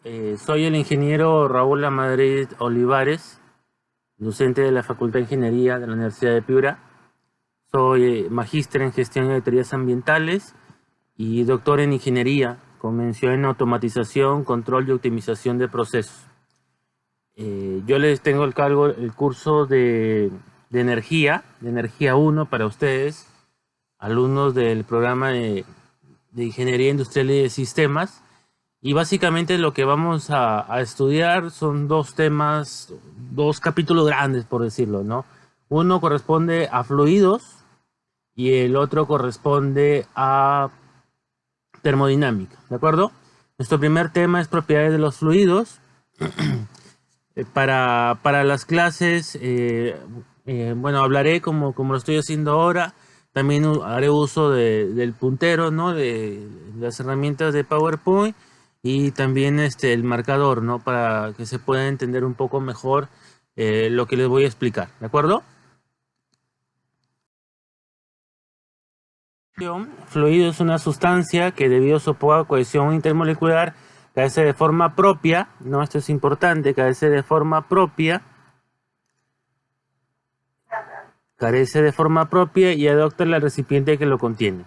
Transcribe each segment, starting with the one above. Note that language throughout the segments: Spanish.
Soy el ingeniero Raúl Lamadrid Olivares, docente de la Facultad de Ingeniería de la Universidad de Piura. Soy magíster en gestión y auditorías ambientales y doctor en ingeniería con mención en automatización, control y optimización de procesos. Yo les tengo el cargo el curso de energía 1 para ustedes, alumnos del programa de Ingeniería Industrial y de Sistemas. Y básicamente lo que vamos a estudiar son dos temas, dos capítulos grandes, por decirlo, ¿no? Uno corresponde a fluidos y el otro corresponde a termodinámica, ¿de acuerdo? Nuestro primer tema es propiedades de los fluidos. Para las clases, bueno, hablaré como lo estoy haciendo ahora. También haré uso del puntero, ¿no? De las herramientas de PowerPoint y también el marcador, ¿no? Para que se pueda entender un poco mejor lo que les voy a explicar, ¿de acuerdo? Fluido es una sustancia que debido a su poca cohesión intermolecular carece de forma propia, ¿no? Esto es importante, carece de forma propia y adopta el recipiente que lo contiene.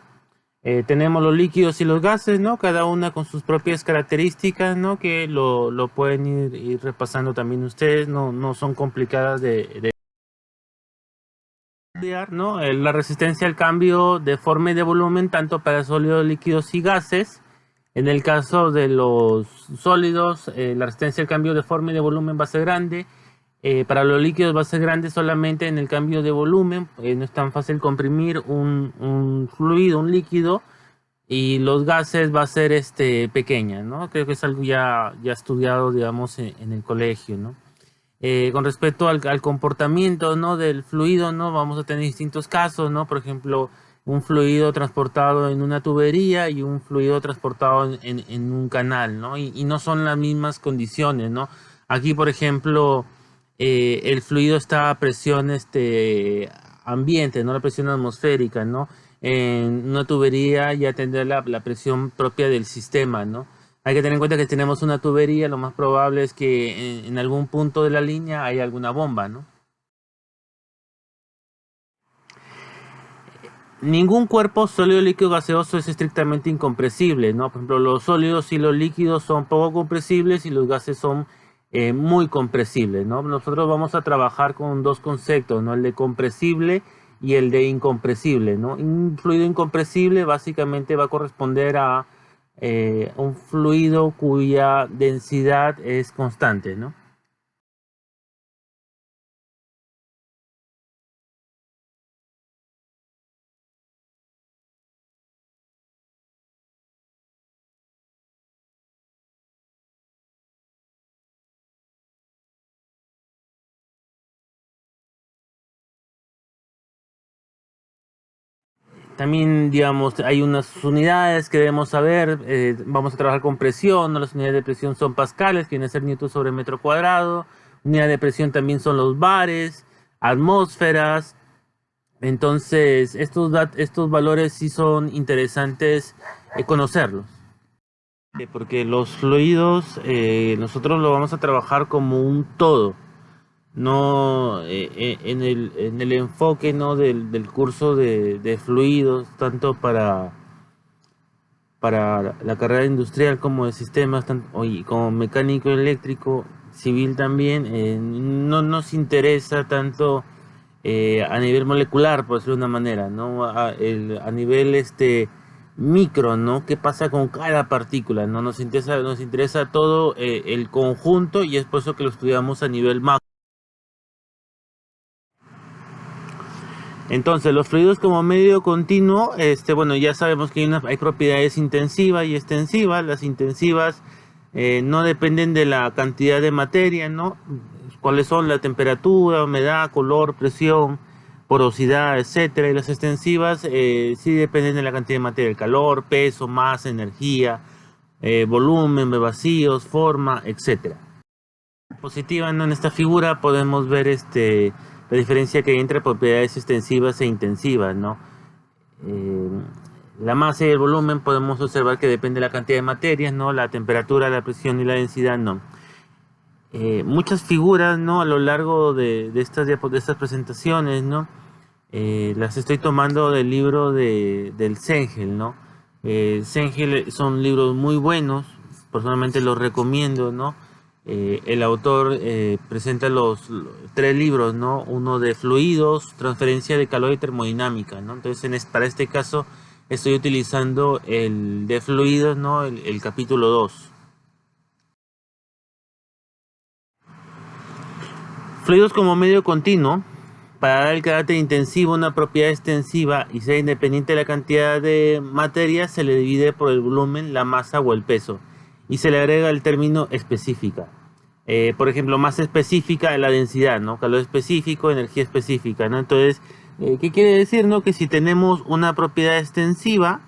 Tenemos los líquidos y los gases, ¿no? Cada una con sus propias características, ¿no? Que lo pueden ir repasando también ustedes, no son complicadas de estudiar, ¿no? La resistencia al cambio de forma y de volumen, tanto para sólidos, líquidos y gases. En el caso de los sólidos, la resistencia al cambio de forma y de volumen va a ser grande. Para los líquidos va a ser grande solamente en el cambio de volumen. No es tan fácil comprimir un fluido, un líquido. Y los gases va a ser pequeña, ¿no? Creo que es algo ya estudiado, digamos, en el colegio, ¿no? Con respecto al comportamiento, ¿no? Del fluido, ¿no? Vamos a tener distintos casos, ¿no? Por ejemplo, un fluido transportado en una tubería y un fluido transportado en un canal, ¿no? Y no son las mismas condiciones, ¿no? Aquí, por ejemplo, el fluido está a presión ambiente, no la presión atmosférica, ¿no? En una tubería ya tendrá la presión propia del sistema, ¿no? Hay que tener en cuenta que si tenemos una tubería, lo más probable es que en algún punto de la línea haya alguna bomba, ¿no? Ningún cuerpo sólido, líquido, gaseoso es estrictamente incompresible, ¿no? Por ejemplo, los sólidos y los líquidos son poco compresibles y los gases son muy compresibles, ¿no? Nosotros vamos a trabajar con dos conceptos, ¿no? El de compresible y el de incompresible, ¿no? Un fluido incompresible básicamente va a corresponder a un fluido cuya densidad es constante, ¿no? También, digamos, hay unas unidades que debemos saber. Vamos a trabajar con presión, ¿no? Las unidades de presión son pascales, que viene a ser newton sobre metro cuadrado. Unidad de presión también son los bares, atmósferas. Entonces, estos valores sí son interesantes conocerlos. Porque los fluidos, nosotros lo vamos a trabajar como un todo. No en el enfoque, ¿no? del curso de fluidos, tanto para la carrera industrial como de sistemas, como mecánico eléctrico, civil también, no nos interesa tanto a nivel molecular, por decirlo de una manera, ¿no? A nivel micro, ¿no? ¿Qué pasa con cada partícula? ¿No? Nos interesa todo el conjunto, y es por eso que lo estudiamos a nivel macro. Entonces, los fluidos como medio continuo, bueno, ya sabemos que hay propiedades intensivas y extensivas. Las intensivas no dependen de la cantidad de materia, ¿no? ¿Cuáles son? La temperatura, humedad, color, presión, porosidad, etcétera. Y las extensivas sí dependen de la cantidad de materia, el calor, peso, masa, energía, volumen de vacíos, forma, etcétera. Positiva, ¿no? En esta figura podemos ver la diferencia que hay entre propiedades extensivas e intensivas, ¿no? Eh, la masa y el volumen podemos observar que depende de la cantidad de materias, ¿no? La temperatura, la presión y la densidad, no. Muchas figuras, ¿no? A lo largo de estas presentaciones, ¿no? Las estoy tomando del libro del Zengel, ¿no? Zengel son libros muy buenos, personalmente los recomiendo, ¿no? El autor presenta los 3 libros, ¿no? Uno de fluidos, transferencia de calor y termodinámica, ¿no? Entonces, para este caso estoy utilizando el de fluidos, ¿no? El capítulo 2. Fluidos como medio continuo. Para dar el carácter intensivo a una propiedad extensiva y ser independiente de la cantidad de materia, se le divide por el volumen, la masa o el peso. Y se le agrega el término específica. Por ejemplo, masa específica es la densidad, ¿no? Calor específico, energía específica, ¿no? Entonces, ¿qué quiere decir, no? Que si tenemos una propiedad extensiva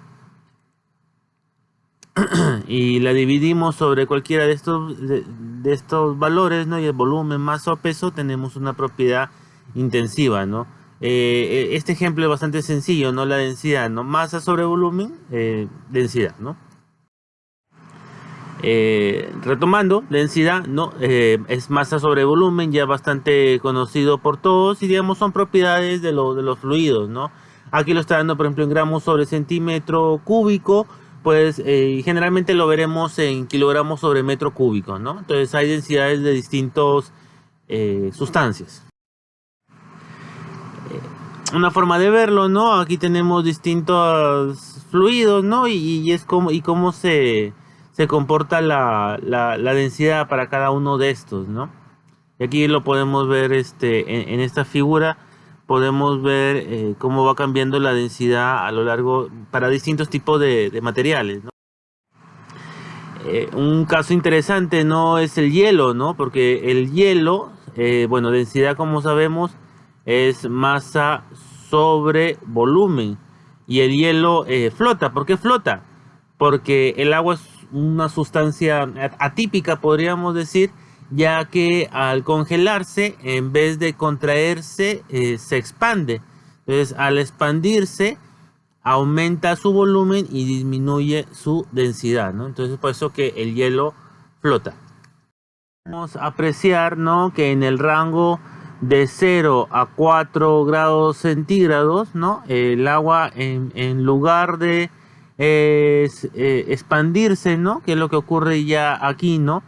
y la dividimos sobre cualquiera de estos valores, ¿no? Y el volumen, masa o peso, tenemos una propiedad intensiva, ¿no? Este ejemplo es bastante sencillo, ¿no? La densidad, ¿no? Masa sobre volumen, densidad, ¿no? Retomando, densidad, ¿no? Es masa sobre volumen, ya bastante conocido por todos, y digamos son propiedades de los fluidos, ¿no? Aquí lo está dando, por ejemplo, en gramos sobre centímetro cúbico, pues generalmente lo veremos en kilogramos sobre metro cúbico, ¿no? Entonces hay densidades de distintas sustancias. Una forma de verlo, ¿no? Aquí tenemos distintos fluidos, ¿no? Y es como cómo se comporta la densidad para cada uno de estos, ¿no? Y aquí lo podemos ver en esta figura, podemos ver cómo va cambiando la densidad a lo largo para distintos tipos de materiales, ¿no? Un caso interesante, ¿no? Es el hielo, ¿no? Porque el hielo, bueno, densidad, como sabemos, es masa sobre volumen. Y el hielo flota. ¿Por qué flota? Porque el agua es una sustancia atípica, podríamos decir, ya que al congelarse, en vez de contraerse, se expande. Entonces, al expandirse, aumenta su volumen y disminuye su densidad, ¿no? Entonces, por eso que el hielo flota. Vamos a apreciar, ¿no? Que en el rango de 0 a 4 grados centígrados, ¿no? El agua en lugar de expandirse, ¿no? Que es lo que ocurre ya aquí, ¿no?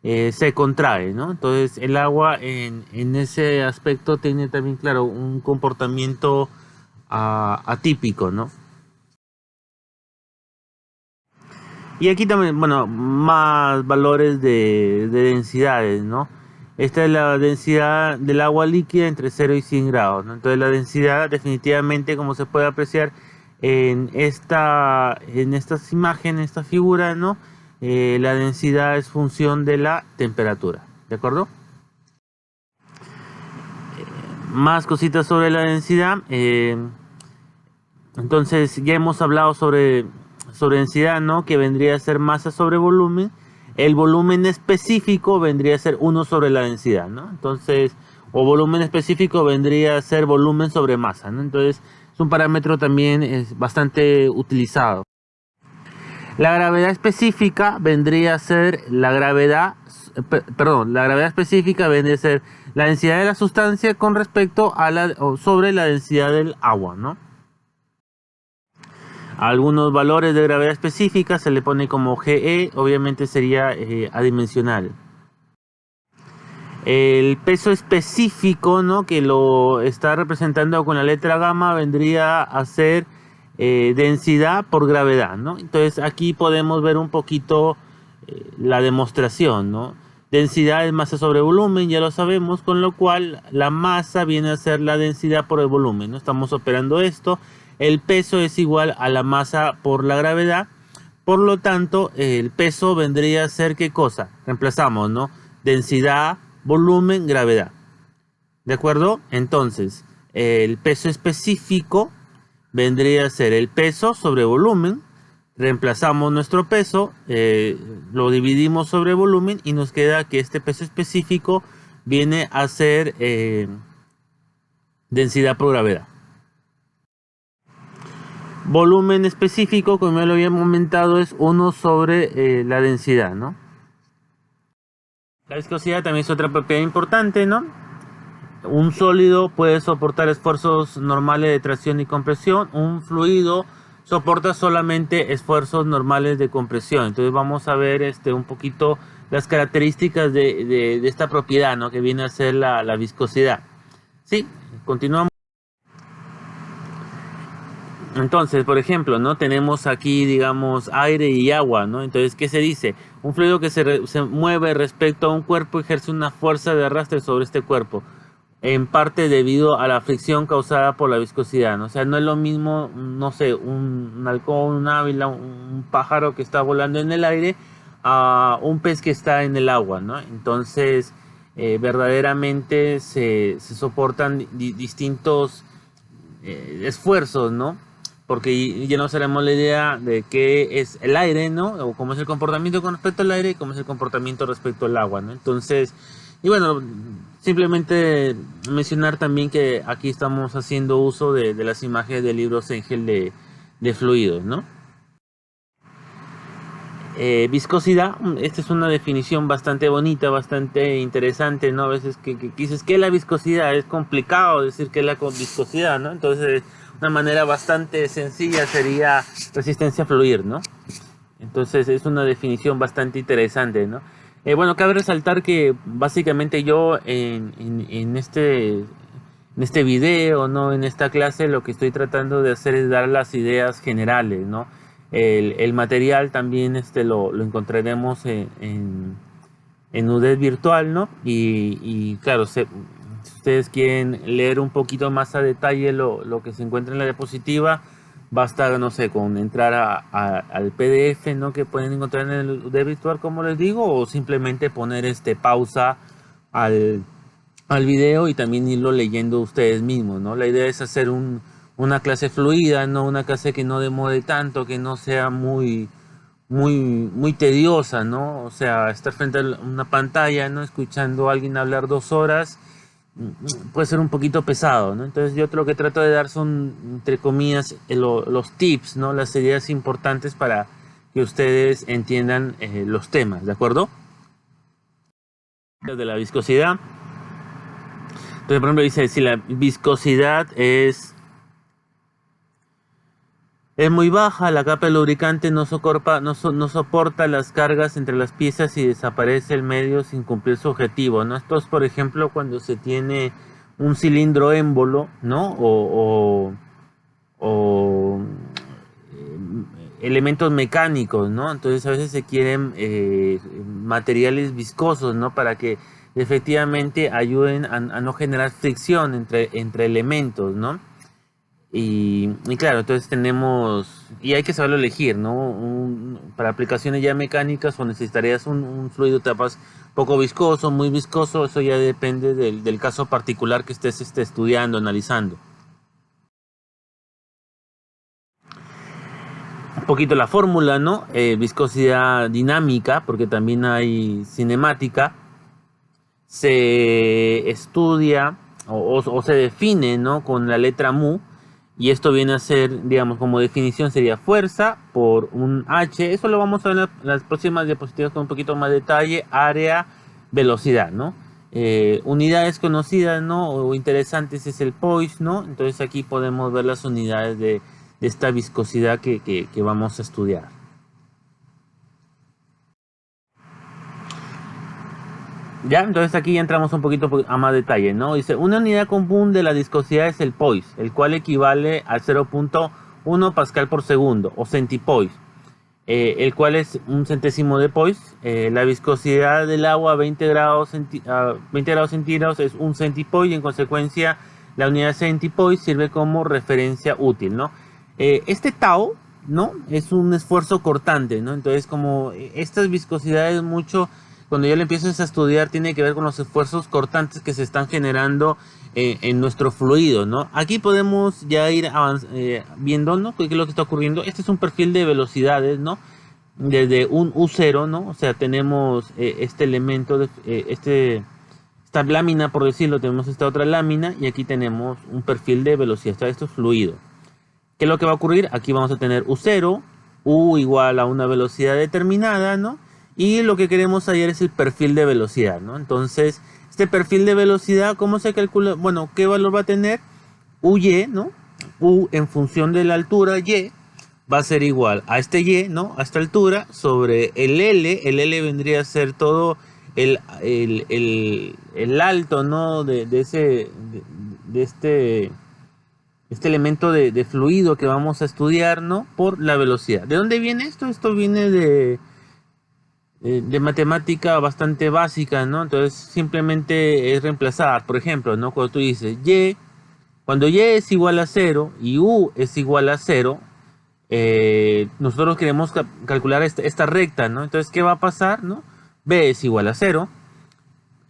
Se contrae, ¿no? Entonces el agua en ese aspecto tiene también, claro, un comportamiento atípico, ¿no? Y aquí también, bueno, más valores de densidades, ¿no? Esta es la densidad del agua líquida entre 0 y 100 grados, ¿no? Entonces la densidad definitivamente, como se puede apreciar en estas imágenes, esta figura, ¿no? La densidad es función de la temperatura, ¿de acuerdo? Más cositas sobre la densidad. Entonces ya hemos hablado sobre densidad, ¿no? Que vendría a ser masa sobre volumen. El volumen específico vendría a ser 1 sobre la densidad, ¿no? Entonces, o volumen específico vendría a ser volumen sobre masa, ¿no? Entonces, es un parámetro también bastante utilizado. La gravedad específica vendría a ser la gravedad específica vendría a ser la densidad de la sustancia con respecto a sobre la densidad del agua, ¿no? Algunos valores de gravedad específica se le pone como GE, obviamente sería adimensional. El peso específico, ¿no? Que lo está representando con la letra gamma, vendría a ser densidad por gravedad, ¿no? Entonces aquí podemos ver un poquito la demostración, ¿no? Densidad es masa sobre volumen, ya lo sabemos, con lo cual la masa viene a ser la densidad por el volumen, ¿no? Estamos operando esto. El peso es igual a la masa por la gravedad. Por lo tanto, el peso vendría a ser ¿qué cosa? Reemplazamos, ¿no? Densidad, volumen, gravedad. ¿De acuerdo? Entonces, el peso específico vendría a ser el peso sobre volumen. Reemplazamos nuestro peso, lo dividimos sobre volumen y nos queda que este peso específico viene a ser densidad por gravedad. volumen específico, como ya lo había comentado, es 1 sobre la densidad, ¿no? La viscosidad también es otra propiedad importante, ¿no? Un sólido puede soportar esfuerzos normales de tracción y compresión. Un fluido soporta solamente esfuerzos normales de compresión. Entonces vamos a ver un poquito las características de esta propiedad, ¿no? Que viene a ser la viscosidad. Sí, continuamos. Entonces, por ejemplo, ¿no? Tenemos aquí, digamos, aire y agua, ¿no? Entonces, ¿qué se dice? Un fluido que se mueve respecto a un cuerpo ejerce una fuerza de arrastre sobre este cuerpo, en parte debido a la fricción causada por la viscosidad, ¿no? O sea, no es lo mismo, no sé, un halcón, un ávila, un pájaro que está volando en el aire a un pez que está en el agua, ¿no? Entonces, verdaderamente se soportan distintos esfuerzos, ¿no? Porque ya no seremos la idea de qué es el aire, ¿no? O cómo es el comportamiento con respecto al aire y cómo es el comportamiento respecto al agua, ¿no? Entonces, y bueno, simplemente mencionar también que aquí estamos haciendo uso de las imágenes del libro Sengel de fluidos, ¿no? Viscosidad, esta es una definición bastante bonita, bastante interesante, ¿no? A veces que dices que la viscosidad es complicado decir que es la viscosidad, ¿no? Entonces, una manera bastante sencilla sería resistencia a fluir, ¿no? Entonces, es una definición bastante interesante, ¿no? Bueno, cabe resaltar que básicamente yo en este video, ¿no? En esta clase lo que estoy tratando de hacer es dar las ideas generales, ¿no? El material también lo encontraremos en UDED virtual, ¿no? Y claro, si ustedes quieren leer un poquito más a detalle lo que se encuentra en la diapositiva, basta, no sé, con entrar al PDF, ¿no? Que pueden encontrar en el UDED virtual, como les digo, o simplemente poner pausa al video y también irlo leyendo ustedes mismos, ¿no? La idea es hacer una clase fluida, ¿no? Una clase que no demore tanto, que no sea muy tediosa, ¿no? O sea, estar frente a una pantalla, ¿no? Escuchando a alguien hablar 2 horas puede ser un poquito pesado, ¿no? Entonces yo lo que trato de dar son, entre comillas, los tips, ¿no? Las ideas importantes para que ustedes entiendan los temas, ¿de acuerdo? De la viscosidad. Entonces, por ejemplo, dice, si la viscosidad es muy baja, la capa de lubricante no soporta las cargas entre las piezas y desaparece el medio sin cumplir su objetivo, ¿no? Esto es, por ejemplo, cuando se tiene un cilindro émbolo, ¿no? O elementos mecánicos, ¿no? Entonces a veces se quieren materiales viscosos, ¿no? Para que efectivamente ayuden a no generar fricción entre elementos, ¿no? Y claro, entonces tenemos, y hay que saberlo elegir, ¿no? Para aplicaciones ya mecánicas o necesitarías un fluido tapas poco viscoso, muy viscoso, eso ya depende del caso particular que estés estudiando, analizando. Un poquito la fórmula, ¿no? Viscosidad dinámica, porque también hay cinemática, se estudia o se define, ¿no? Con la letra mu. Y esto viene a ser, digamos, como definición sería fuerza por un H. Eso lo vamos a ver en las próximas diapositivas con un poquito más detalle. Área, velocidad, ¿no? Unidades conocidas, ¿no? O interesantes es el poise, ¿no? Entonces aquí podemos ver las unidades de esta viscosidad que vamos a estudiar. Ya, entonces aquí ya entramos un poquito a más detalle, ¿no? Dice, una unidad común de la viscosidad es el poise, el cual equivale a 0.1 pascal por segundo, o centipoise, el cual es un centésimo de poise. La viscosidad del agua a 20 grados centígrados es un centipoise, y en consecuencia la unidad centipoise sirve como referencia útil, ¿no? Este tau, ¿no? Es un esfuerzo cortante, ¿no? Entonces, como estas viscosidades mucho, cuando ya le empiezas a estudiar, tiene que ver con los esfuerzos cortantes que se están generando en nuestro fluido, ¿no? Aquí podemos ya ir viendo, ¿no? ¿Qué es lo que está ocurriendo? Este es un perfil de velocidades, ¿no? Desde un U0, ¿no? O sea, tenemos este elemento, esta lámina, por decirlo, tenemos esta otra lámina, y aquí tenemos un perfil de velocidad. Esto es fluido. ¿Qué es lo que va a ocurrir? Aquí vamos a tener U0, U igual a una velocidad determinada, ¿no? Y lo que queremos hallar es el perfil de velocidad, ¿no? Entonces, este perfil de velocidad, ¿cómo se calcula? Bueno, ¿qué valor va a tener? UY, ¿no? U en función de la altura Y va a ser igual a este Y, ¿no? A esta altura sobre el L. El L vendría a ser todo el alto, ¿no? De este elemento de fluido que vamos a estudiar, ¿no? Por la velocidad. ¿De dónde viene esto? Esto viene de matemática bastante básica, ¿no? Entonces simplemente es reemplazar, por ejemplo, ¿no? Cuando tú dices Y, cuando Y es igual a 0 y U es igual a 0, nosotros queremos calcular esta recta, ¿no? Entonces, ¿qué va a pasar, no? B es igual a 0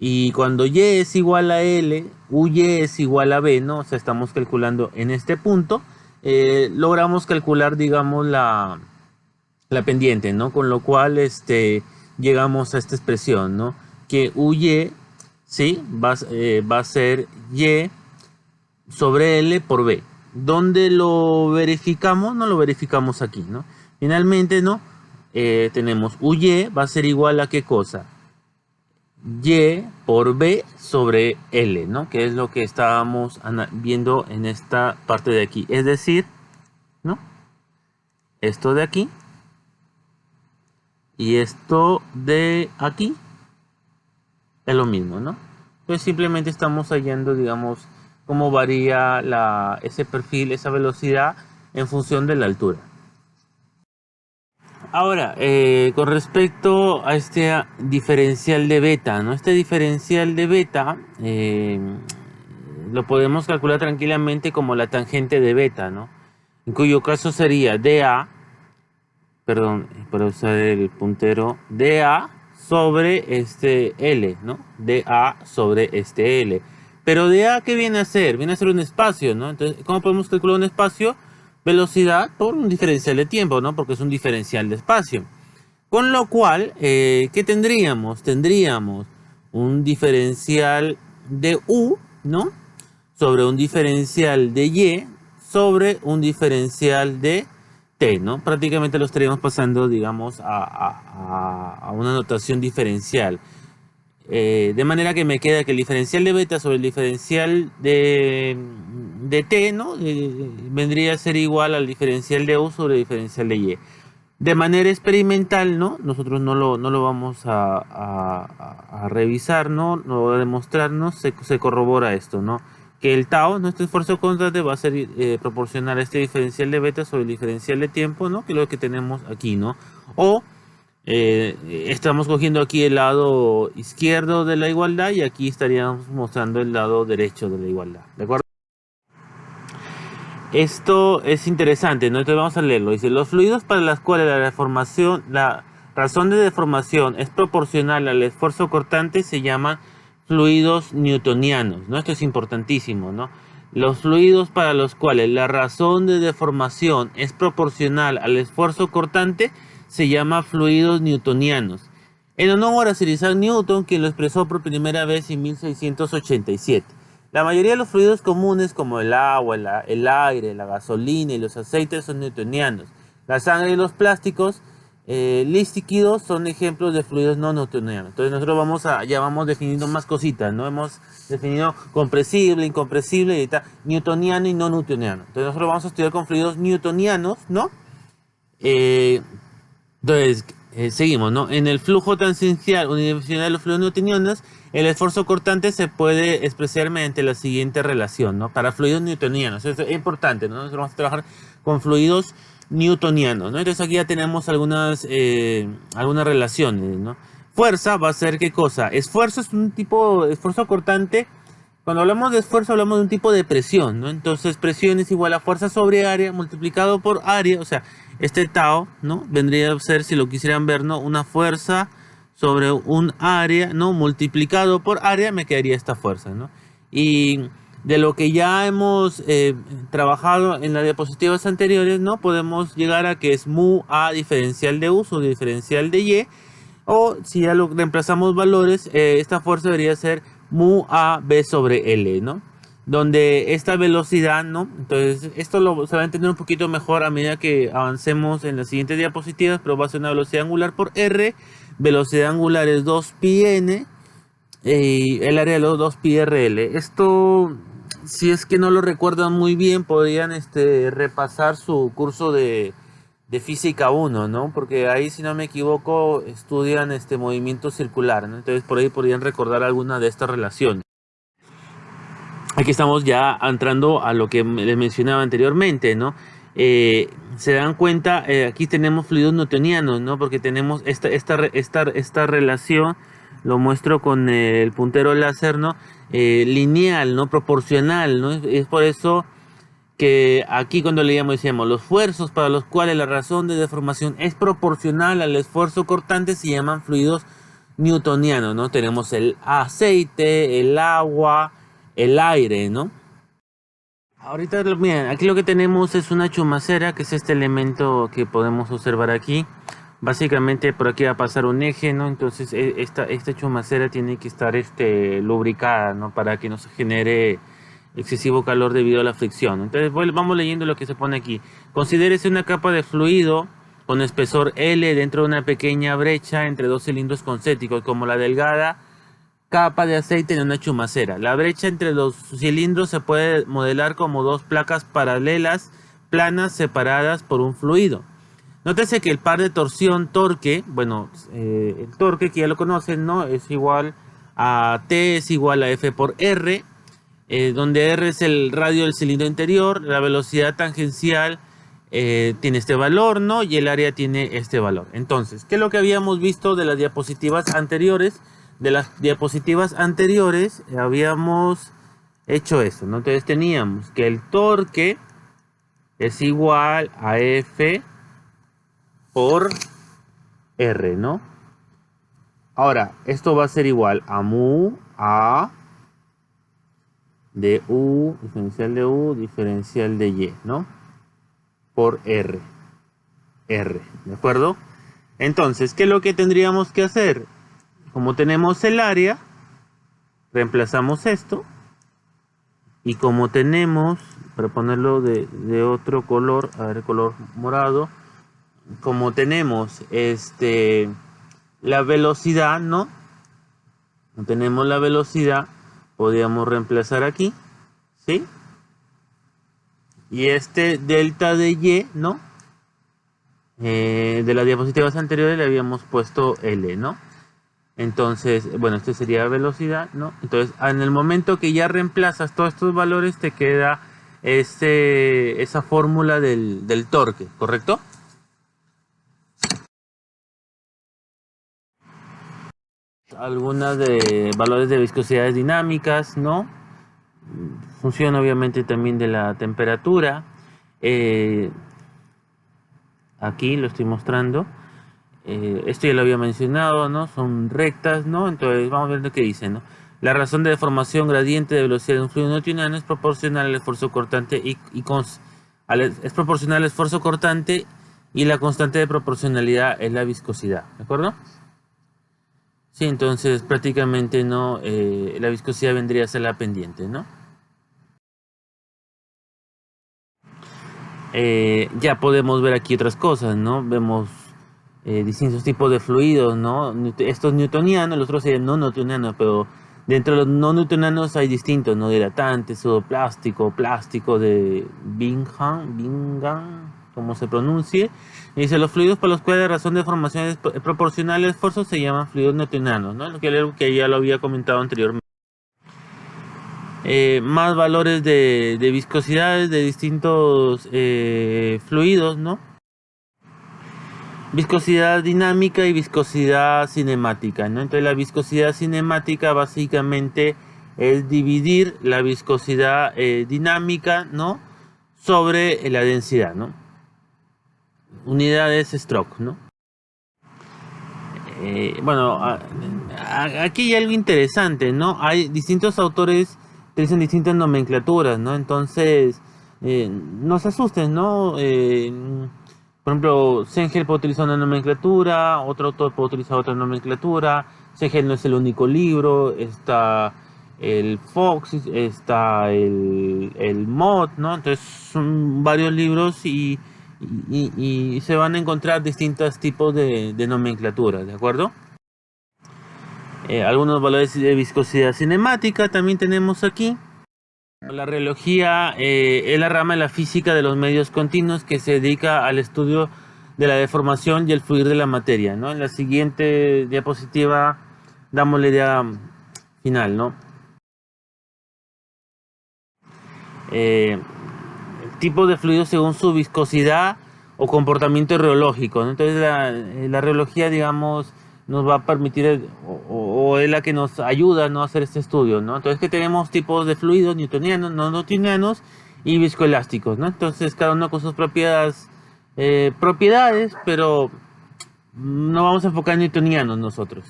y cuando Y es igual a L, UY es igual a B, ¿no? O sea, estamos calculando en este punto, logramos calcular, digamos, la pendiente, ¿no? Con lo cual, llegamos a esta expresión, ¿no? Que UY, ¿sí? Va a ser Y sobre L por B. ¿Dónde lo verificamos? No lo verificamos aquí, ¿no? Finalmente, ¿no? Tenemos UY va a ser igual a ¿qué cosa? Y por B sobre L, ¿no? Que es lo que estábamos viendo en esta parte de aquí. Es decir, ¿no? Esto de aquí y esto de aquí es lo mismo, ¿no? Entonces simplemente estamos hallando, digamos, cómo varía ese perfil, esa velocidad en función de la altura. Ahora, con respecto a este diferencial de beta, ¿no? Este diferencial de beta lo podemos calcular tranquilamente como la tangente de beta, ¿no? En cuyo caso sería dA, perdón, para usar el puntero, dA sobre este L, ¿no? dA sobre este L. Pero dA, ¿qué viene a ser? Viene a ser un espacio, ¿no? Entonces, ¿cómo podemos calcular un espacio? Velocidad por un diferencial de tiempo, ¿no? Porque es un diferencial de espacio. Con lo cual, ¿qué tendríamos? Tendríamos un diferencial de U, ¿no? Sobre un diferencial de Y sobre un diferencial de T, ¿no? Prácticamente lo estaríamos pasando, digamos, a una notación diferencial. De manera que me queda que el diferencial de beta sobre el diferencial de T, ¿no? Vendría a ser igual al diferencial de U sobre el diferencial de Y. De manera experimental, ¿no? Nosotros no lo vamos a revisar, ¿no? No va a demostrarnos, se corrobora esto, ¿no? Que el tau, nuestro esfuerzo constante, va a ser proporcional a este diferencial de beta sobre el diferencial de tiempo, ¿no? Que es lo que tenemos aquí, ¿no? O estamos cogiendo aquí el lado izquierdo de la igualdad y aquí estaríamos mostrando el lado derecho de la igualdad, ¿de acuerdo? Esto es interesante, ¿no? Entonces vamos a leerlo. Dice, los fluidos para los cuales la razón de deformación es proporcional al esfuerzo cortante se llaman fluidos newtonianos, ¿no? Esto es importantísimo, ¿no? Los fluidos para los cuales la razón de deformación es proporcional al esfuerzo cortante se llama fluidos newtonianos. En honor a Sir Isaac Newton, quien lo expresó por primera vez en 1687. La mayoría de los fluidos comunes como el agua, el aire, la gasolina y los aceites son newtonianos. La sangre y los plásticos líquidos son ejemplos de fluidos no newtonianos. Entonces nosotros ya vamos definiendo más cositas, ¿no? Hemos definido compresible, incompresible y tal, newtoniano y no newtoniano. Entonces nosotros vamos a estudiar con fluidos newtonianos, ¿no? Entonces, seguimos, ¿no? En el flujo tangencial unidireccional de los fluidos newtonianos, el esfuerzo cortante se puede expresar mediante la siguiente relación, ¿no? Para fluidos newtonianos. Eso es importante, ¿no? Nosotros vamos a trabajar con fluidos newtonianos, ¿no? Entonces aquí ya tenemos algunas relaciones, ¿no? Fuerza va a ser ¿qué cosa? Esfuerzo es un tipo, esfuerzo cortante. Cuando hablamos de esfuerzo hablamos de un tipo de presión, ¿no? Entonces presión es igual a fuerza sobre área multiplicado por área, o sea, este tau, ¿no? Vendría a ser, si lo quisieran ver, ¿no? Una fuerza sobre un área, ¿no? Multiplicado por área me quedaría esta fuerza, ¿no? Y de lo que ya hemos trabajado en las diapositivas anteriores, ¿no? Podemos llegar a que es mu a diferencial de U sobre diferencial de Y, o si ya lo reemplazamos valores, esta fuerza debería ser mu a b sobre L, ¿no? donde esta velocidad, ¿no? Entonces, esto se va a entender un poquito mejor a medida que avancemos en las siguientes diapositivas, pero va a ser una velocidad angular por R, velocidad angular es 2πn, y el área de los 2πrl. Esto, si es que no lo recuerdan muy bien, podrían repasar su curso de física 1, ¿no? Porque ahí, si no me equivoco, estudian movimiento circular, ¿no? Entonces, por ahí podrían recordar alguna de estas relaciones. Aquí estamos ya entrando a lo que les mencionaba anteriormente, ¿no? Se dan cuenta, aquí tenemos fluidos newtonianos, ¿no? Porque tenemos esta relación, lo muestro con el puntero láser, ¿no? Lineal, ¿no? Proporcional, ¿no? Es por eso que aquí cuando leíamos decíamos, los esfuerzos para los cuales la razón de deformación es proporcional al esfuerzo cortante se llaman fluidos newtonianos, ¿no? Tenemos el aceite, el agua, el aire, ¿no? Ahorita, miren, aquí lo que tenemos es una chumacera, que es este elemento que podemos observar aquí. Básicamente por aquí va a pasar un eje, ¿no? Entonces esta chumacera tiene que estar lubricada, ¿no? Para que no se genere excesivo calor debido a la fricción. Entonces vamos leyendo lo que se pone aquí. Considérese una capa de fluido con espesor L dentro de una pequeña brecha entre dos cilindros concéntricos, como la delgada capa de aceite en una chumacera. La brecha entre los cilindros se puede modelar como dos placas paralelas, planas, separadas por un fluido. Nótese que el par de torsión torque, bueno, el torque que ya lo conocen, ¿no? Es igual a T es igual a F por R, donde R es el radio del cilindro interior, la velocidad tangencial tiene este valor, ¿no? Y el área tiene este valor. Entonces, ¿qué es lo que habíamos visto de las diapositivas anteriores? De las diapositivas anteriores habíamos hecho eso, ¿no? Entonces teníamos que el torque es igual a F por R, ¿no? Ahora, esto va a ser igual a mu a de U, diferencial de U, diferencial de Y, ¿no? Por R. R, ¿de acuerdo? Entonces, ¿qué es lo que tendríamos que hacer? Como tenemos el área, reemplazamos esto. Y como tenemos, para ponerlo de otro color, a ver, color morado, como tenemos la velocidad, ¿no? No tenemos la velocidad, podríamos reemplazar aquí, ¿sí? Y delta de Y, ¿no? De las diapositivas anteriores le habíamos puesto L, ¿no? Entonces, bueno, esto sería velocidad, ¿no? Entonces, en el momento que ya reemplazas todos estos valores, te queda esa fórmula del torque, ¿correcto? Algunas de valores de viscosidades dinámicas, ¿no? Función obviamente también de la temperatura. Aquí lo estoy mostrando. Esto ya lo había mencionado, ¿no? Son rectas, ¿no? Entonces vamos viendo qué dice, ¿no? La razón de deformación gradiente de velocidad de un fluido newtoniano es proporcional al esfuerzo cortante es proporcional al esfuerzo cortante y la constante de proporcionalidad es la viscosidad, ¿de acuerdo? Sí, entonces prácticamente no, la viscosidad vendría a ser la pendiente, ¿no? Ya podemos ver aquí otras cosas, ¿no? Vemos distintos tipos de fluidos, ¿no? Estos newtonianos, los otros serían no newtonianos, pero dentro de los no newtonianos hay distintos, ¿no? Dilatante, pseudoplástico, plástico de Bingham, como se pronuncie. Y dice, los fluidos para los cuales la razón de formación es proporcional al esfuerzo se llaman fluidos newtonianos, ¿no? Lo que ya lo había comentado anteriormente. Más valores de viscosidades de distintos fluidos, ¿no? Viscosidad dinámica y viscosidad cinemática, ¿no? Entonces la viscosidad cinemática básicamente es dividir la viscosidad dinámica, ¿no? Sobre la densidad, ¿no? Unidades stroke, ¿no? Bueno, aquí hay algo interesante, ¿no? Hay distintos autores que utilizan distintas nomenclaturas, ¿no? Entonces, no se asusten, ¿no? Por ejemplo, Sengel puede utilizar una nomenclatura, otro autor puede utilizar otra nomenclatura. Sengel no es el único libro, está el Fox, está el Mod, ¿no? Entonces son varios libros y se van a encontrar distintos tipos de nomenclatura, ¿de acuerdo? Algunos valores de viscosidad cinemática también tenemos aquí. La reología es la rama de la física de los medios continuos que se dedica al estudio de la deformación y el fluir de la materia, ¿no? En la siguiente diapositiva damos la idea final, ¿no? Tipos de fluidos según su viscosidad o comportamiento reológico, ¿no? Entonces la reología, digamos, nos va a permitir o es la que nos ayuda, ¿no?, a hacer este estudio, ¿no? Entonces que tenemos tipos de fluidos newtonianos, no newtonianos y viscoelásticos, ¿no? Entonces cada uno con sus propiedades, pero no vamos a enfocar en newtonianos nosotros.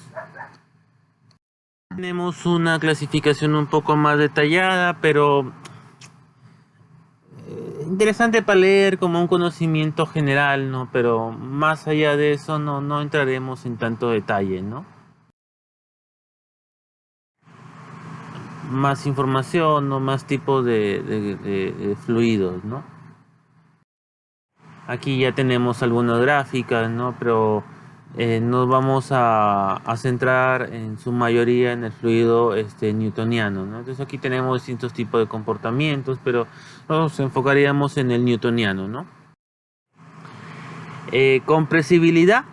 Tenemos una clasificación un poco más detallada, pero interesante para leer como un conocimiento general, ¿no? Pero más allá de eso no entraremos en tanto detalle, ¿no? Más información, ¿no? Más tipos de fluidos, ¿no? Aquí ya tenemos algunas gráficas, ¿no? Pero nos vamos a centrar en su mayoría en el fluido newtoniano, ¿no? Entonces aquí tenemos distintos tipos de comportamientos, pero nos enfocaríamos en el newtoniano, ¿no? Compresibilidad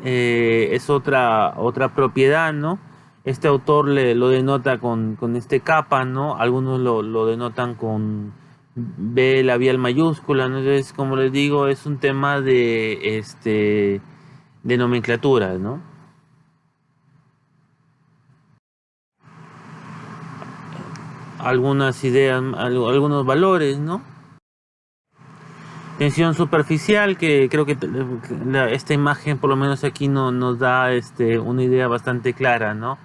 es otra propiedad, ¿no? Este autor lo denota con este kappa, ¿no? Algunos lo denotan con B labial mayúscula, ¿no? Entonces, como les digo, es un tema de nomenclatura, ¿no? Algunas ideas, algunos valores, ¿no? Tensión superficial, que creo que esta imagen, por lo menos aquí, nos da una idea bastante clara, ¿no?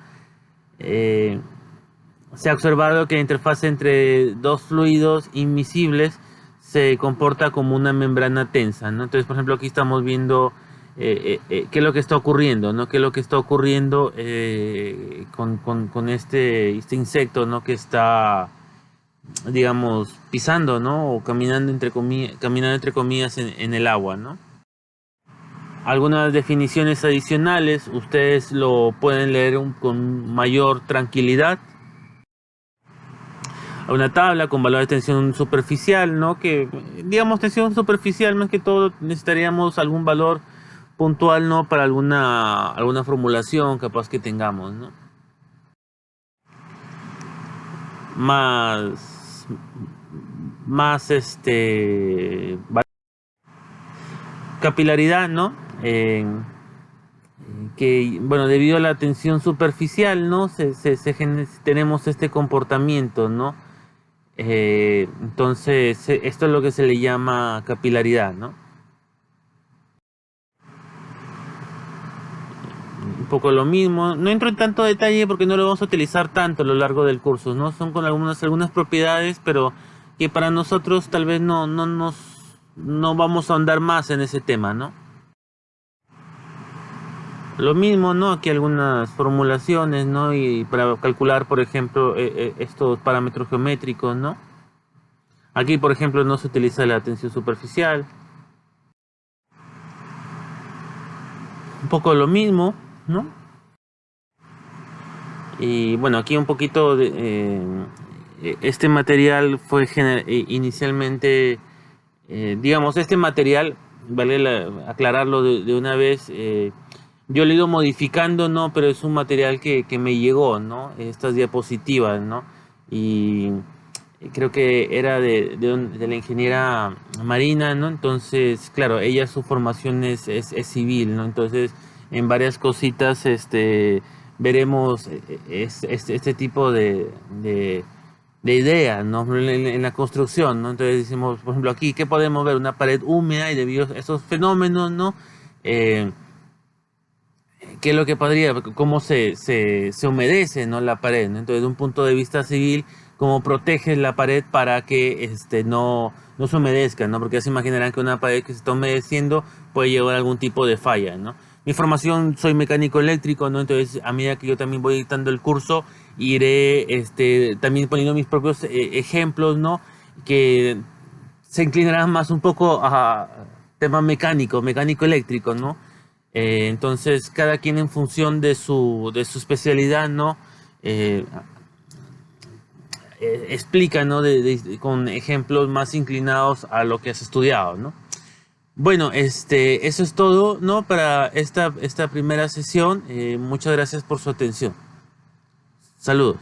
Se ha observado que la interfaz entre dos fluidos invisibles se comporta como una membrana tensa, ¿no? Entonces, por ejemplo, aquí estamos viendo qué es lo que está ocurriendo, ¿no? Qué es lo que está ocurriendo con este insecto, ¿no? Que está, digamos, pisando, ¿no? O caminando entre comillas en el agua, ¿no? Algunas definiciones adicionales ustedes lo pueden leer con mayor tranquilidad. Una tabla con valor de tensión superficial, ¿no? Que, digamos, tensión superficial, más que todo necesitaríamos algún valor puntual, ¿no? Para alguna formulación capaz que tengamos, ¿no? Más capilaridad, ¿no? Que, bueno, debido a la tensión superficial, ¿no? Tenemos este comportamiento, ¿no? Entonces, esto es lo que se le llama capilaridad, ¿no? Un poco lo mismo. No entro en tanto detalle porque no lo vamos a utilizar tanto a lo largo del curso, ¿no? Son con algunas propiedades, pero que para nosotros tal vez no vamos a ahondar más en ese tema, ¿no? Lo mismo, ¿no? Aquí algunas formulaciones, ¿no? Y para calcular, por ejemplo, estos parámetros geométricos, ¿no? Aquí, por ejemplo, no se utiliza la tensión superficial. Un poco lo mismo, ¿no? Y bueno, aquí un poquito de este material fue inicialmente, digamos, este material, vale aclararlo de una vez, yo lo he ido modificando, ¿no? Pero es un material que me llegó, ¿no? Estas diapositivas, ¿no? Y creo que era de la ingeniera Marina, ¿no? Entonces, claro, ella su formación es civil, ¿no? Entonces, en varias cositas, veremos este tipo de ideas, ¿no? En la construcción, ¿no? Entonces decimos, por ejemplo, aquí, ¿qué podemos ver? Una pared húmeda y debido a esos fenómenos, ¿no? ¿Qué es lo que podría? ¿Cómo se humedece, ¿no?, la pared, ¿no? Entonces, de un punto de vista civil, ¿cómo proteges la pared para que no se humedezca, ¿no? Porque ya se imaginarán que una pared que se está humedeciendo puede llevar a algún tipo de falla, ¿no? mi formación soy mecánico eléctrico, ¿no? Entonces, a medida que yo también voy dictando el curso, iré también poniendo mis propios ejemplos, ¿no? Que se inclinarán más un poco a tema mecánico eléctrico, ¿no? Entonces, cada quien en función de su especialidad, ¿no? Eh, explica, ¿no? Con ejemplos más inclinados a lo que has estudiado, ¿no? Bueno, eso es todo, ¿no? Para esta primera sesión. Muchas gracias por su atención. Saludos.